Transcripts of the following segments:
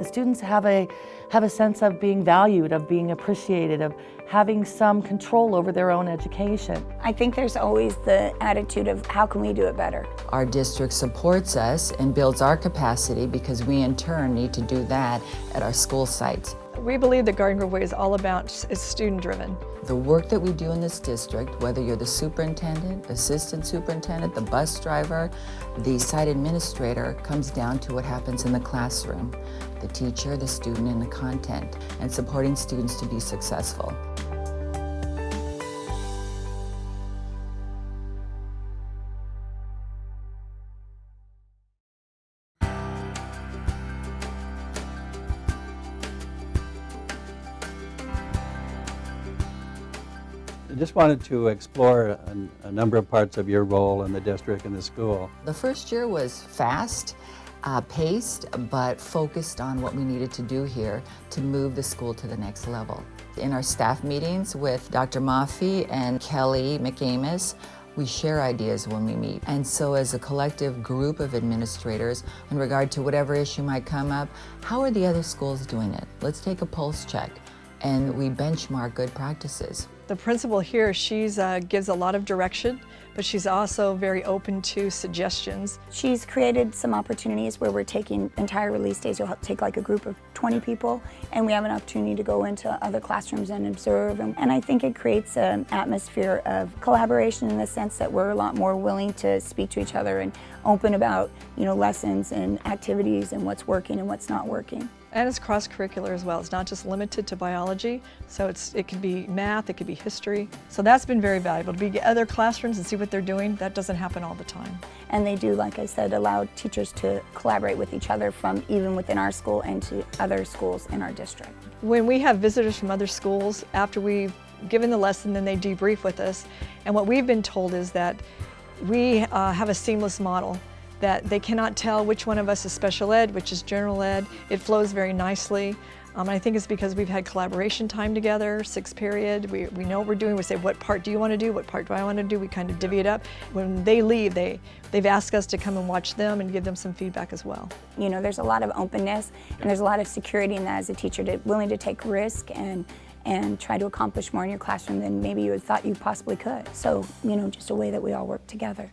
The students have a sense of being valued, of being appreciated, of having some control over their own education. I think there's always the attitude of how can we do it better? Our district supports us and builds our capacity because we in turn need to do that at our school sites. We believe that Garden Grove Way is all about is student-driven. The work that we do in this district, whether you're the superintendent, assistant superintendent, the bus driver, the site administrator, comes down to what happens in the classroom. The teacher, the student, and the content, and supporting students to be successful. I just wanted to explore a number of parts of your role in the district and the school. The first year was fast, paced, but focused on what we needed to do here to move the school to the next level. In our staff meetings with Dr. Maffey and Kelly McAmis, we share ideas when we meet. And so as a collective group of administrators, in regard to whatever issue might come up, how are the other schools doing it? Let's take a pulse check. And we benchmark good practices. The principal here, she gives a lot of direction, but she's also very open to suggestions. She's created some opportunities where we're taking entire release days. You'll take like a group of 20 people, and we have an opportunity to go into other classrooms and observe. And I think it creates an atmosphere of collaboration in the sense that we're a lot more willing to speak to each other and open about, lessons and activities and what's working and what's not working. And it's cross-curricular as well. It's not just limited to biology, so it could be math, it could be history. So that's been very valuable, to be at other classrooms and see what they're doing. That doesn't happen all the time. And they do, like I said, allow teachers to collaborate with each other from even within our school and to other schools in our district. When we have visitors from other schools, after we've given the lesson, then they debrief with us. And what we've been told is that we have a seamless model, that they cannot tell which one of us is special ed, which is general ed. It flows very nicely. I think it's because we've had collaboration time together, 6th period. We know what we're doing. We say, what part do you want to do? What part do I want to do? We kind of divvy it up. When they leave, they've asked us to come and watch them and give them some feedback as well. There's a lot of openness and there's a lot of security in that as a teacher, willing to take risk and try to accomplish more in your classroom than maybe you had thought you possibly could. So, just a way that we all work together.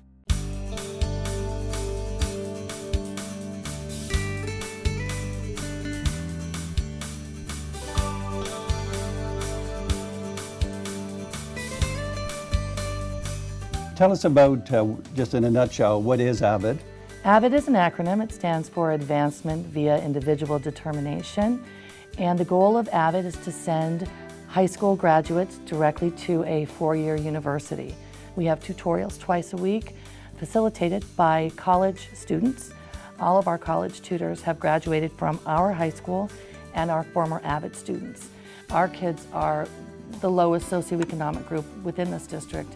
Tell us about, just in a nutshell, what is AVID? AVID is an acronym. It stands for Advancement via Individual Determination. And the goal of AVID is to send high school graduates directly to a 4-year university. We have tutorials twice a week, facilitated by college students. All of our college tutors have graduated from our high school and are former AVID students. Our kids are the lowest socioeconomic group within this district.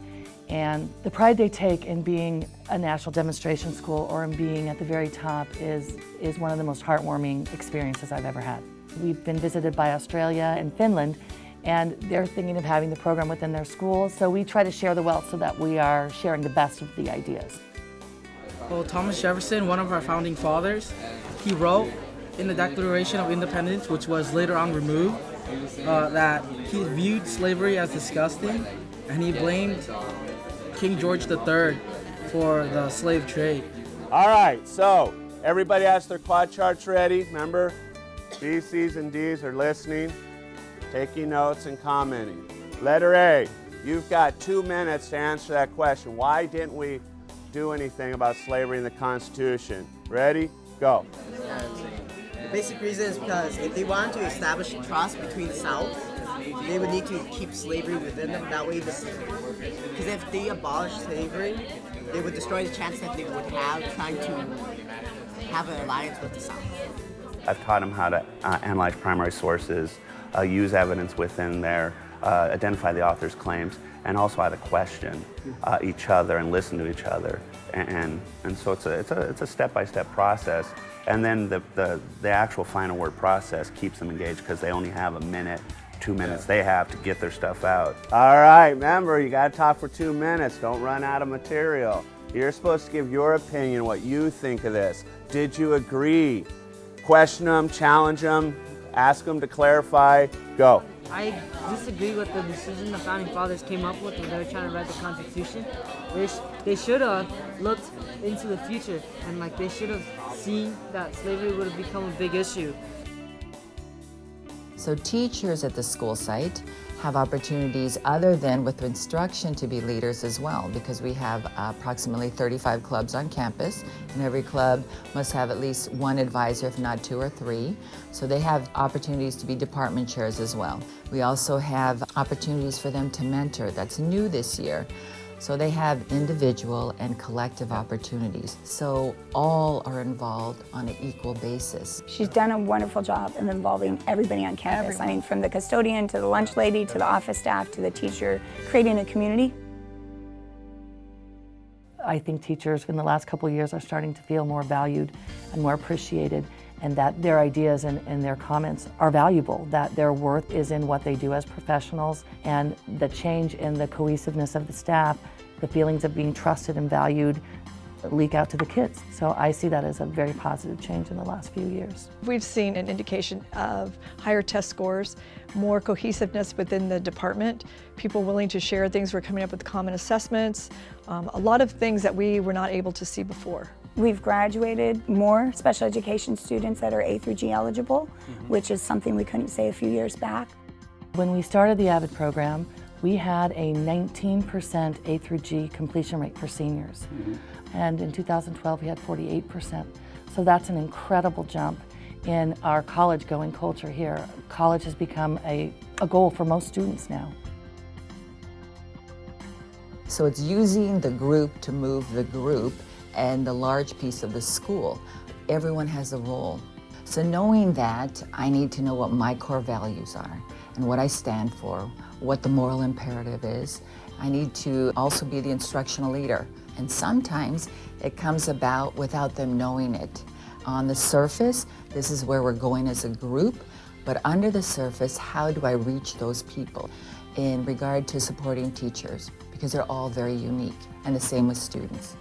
And the pride they take in being a national demonstration school or in being at the very top is one of the most heartwarming experiences I've ever had. We've been visited by Australia and Finland, and they're thinking of having the program within their schools, so we try to share the wealth so that we are sharing the best of the ideas. Well, Thomas Jefferson, one of our founding fathers, he wrote in the Declaration of Independence, which was later on removed, that he viewed slavery as disgusting, and he blamed King George III for the slave trade. All right, so everybody has their quad charts ready. Remember, B's, C's, and D's are listening, taking notes, and commenting. Letter A, you've got 2 minutes to answer that question. Why didn't we do anything about slavery in the Constitution? Ready? Go. The basic reason is because if they wanted to establish trust between the South, they would need to keep slavery within them. That way, because if they abolish slavery, they would destroy the chance that they would have trying to have an alliance with the South. I've taught them how to analyze primary sources, use evidence within there, identify the author's claims, and also how to question each other and listen to each other. And so it's a step-by-step process. And then the actual final word process keeps them engaged because they only have a minute, 2 minutes they have to get their stuff out. All right, remember, you got to talk for 2 minutes. Don't run out of material. You're supposed to give your opinion, what you think of this. Did you agree? question them, challenge them, ask them to clarify, go. I disagree with the decision the Founding Fathers came up with when they were trying to write the Constitution. They should have looked into the future, and like they should have seen that slavery would have become a big issue. So teachers at the school site have opportunities other than with instruction to be leaders as well, because we have approximately 35 clubs on campus, and every club must have at least one advisor, if not 2 or 3. So they have opportunities to be department chairs as well. We also have opportunities for them to mentor. That's new this year. So they have individual and collective opportunities. So all are involved on an equal basis. She's done a wonderful job of involving everybody on campus. I mean, from the custodian to the lunch lady to the office staff to the teacher, creating a community. I think teachers in the last couple of years are starting to feel more valued and more appreciated, and that their ideas and their comments are valuable, that their worth is in what they do as professionals, and the change in the cohesiveness of the staff, the feelings of being trusted and valued leak out to the kids. So I see that as a very positive change in the last few years. We've seen an indication of higher test scores, more cohesiveness within the department, people willing to share things. We're coming up with common assessments, a lot of things that we were not able to see before. We've graduated more special education students that are A through G eligible, which is something we couldn't say a few years back. When we started the AVID program, we had a 19% A through G completion rate for seniors. And in 2012, we had 48%. So that's an incredible jump in our college-going culture here. College has become a goal for most students now. So it's using the group to move the group and the large piece of the school. Everyone has a role. So knowing that, I need to know what my core values are and what I stand for, what the moral imperative is. I need to also be the instructional leader. And sometimes it comes about without them knowing it. On the surface, this is where we're going as a group, but under the surface, how do I reach those people in regard to supporting teachers? Because they're all very unique, and the same with students.